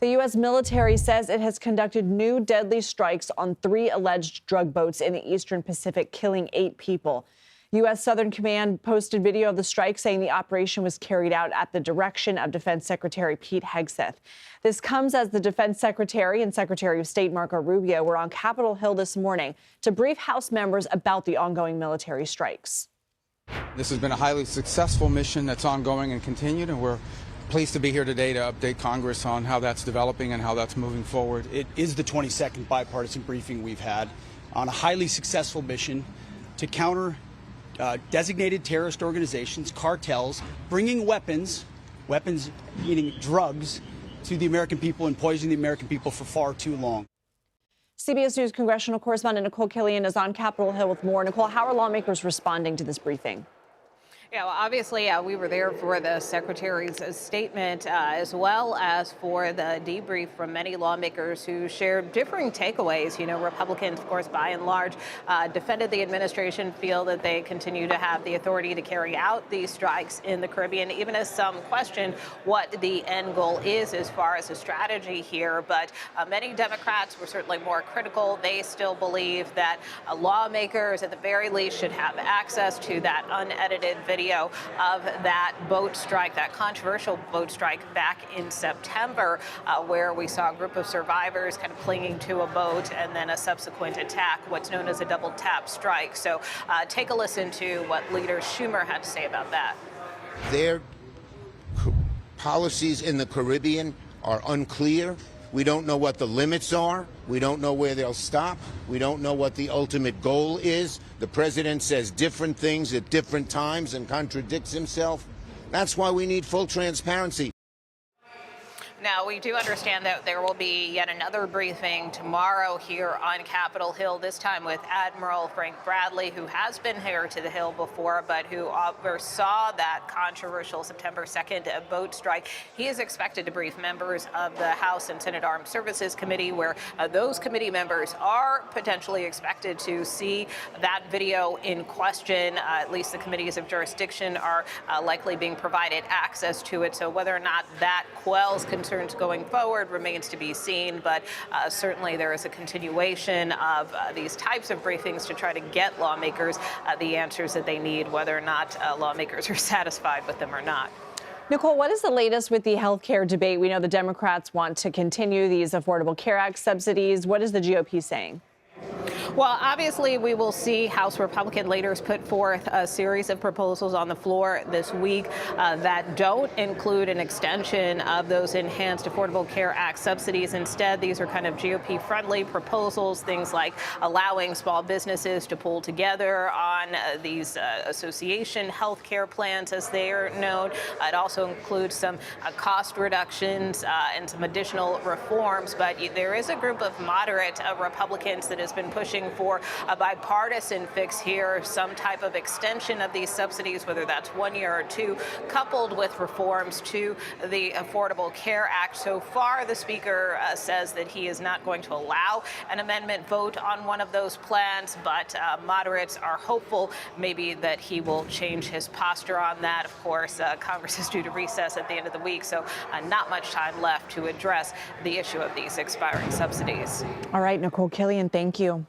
The U.S. military says it has conducted new deadly strikes on 3 alleged drug boats in the Eastern Pacific, killing 8 people. U.S. Southern Command posted video of the strike, saying the operation was carried out at the direction of Defense Secretary Pete Hegseth. This comes as the Defense Secretary and Secretary of State Marco Rubio were on Capitol Hill this morning to brief House members about the ongoing military strikes. This has been a highly successful mission that's ongoing and continued, and we're pleased to be here today to update Congress on how that's developing and how that's moving forward. It is the 22nd bipartisan briefing we've had on a highly successful mission to counter designated terrorist organizations, cartels, bringing weapons meaning drugs, to the American people and poisoning the American people for far too long. CBS News congressional correspondent Nikole Killion is on Capitol Hill with more. Nikole, how are lawmakers responding to this briefing? Yeah, well, obviously, we were there for the Secretary's statement, as well as for the debrief from many lawmakers who shared differing takeaways. You know, Republicans, of course, by and large, defended the administration, feel that they continue to have the authority to carry out these strikes in the Caribbean, even as some question what the end goal is as far as a strategy here. But many Democrats were certainly more critical. They still believe that lawmakers, at the very least, should have access to that unedited video of that boat strike, that controversial boat strike back in September, where we saw a group of survivors kind of clinging to a boat and then a subsequent attack, what's known as a double tap strike. So take a listen to what Leader Schumer had to say about that. Their policies in the Caribbean are unclear. We don't know what the limits are. We don't know where they'll stop. We don't know what the ultimate goal is. The president says different things at different times and contradicts himself. That's why we need full transparency. Now, we do understand that there will be yet another briefing tomorrow here on Capitol Hill, this time with Admiral Frank Bradley, who has been here to the Hill before, but who oversaw that controversial September 2nd boat strike. He is expected to brief members of the House and Senate Armed Services Committee, where those committee members are potentially expected to see that video in question. At least the committees of jurisdiction are likely being provided access to it. So whether or not that quells concerns going forward remains to be seen, but certainly there is a continuation of these types of briefings to try to get lawmakers the answers that they need, whether or not lawmakers are satisfied with them or not. Nikole, what is the latest with the health care debate? We know the Democrats want to continue these Affordable Care Act subsidies. What is the GOP saying? Well, obviously, we will see House Republican leaders put forth a series of proposals on the floor this week that don't include an extension of those enhanced Affordable Care Act subsidies. Instead, these are kind of GOP-friendly proposals, things like allowing small businesses to pull together on these association health care plans, as they are known. It also includes some cost reductions and some additional reforms. But there is a group of moderate Republicans that has been pushing for a bipartisan fix here, some type of extension of these subsidies, whether that's 1 year or 2, coupled with reforms to the Affordable Care Act. So far, the Speaker says that he is not going to allow an amendment vote on one of those plans, but moderates are hopeful maybe that he will change his posture on that. Of course, Congress is due to recess at the end of the week, so not much time left to address the issue of these expiring subsidies. All right, Nikole Killion, thank you.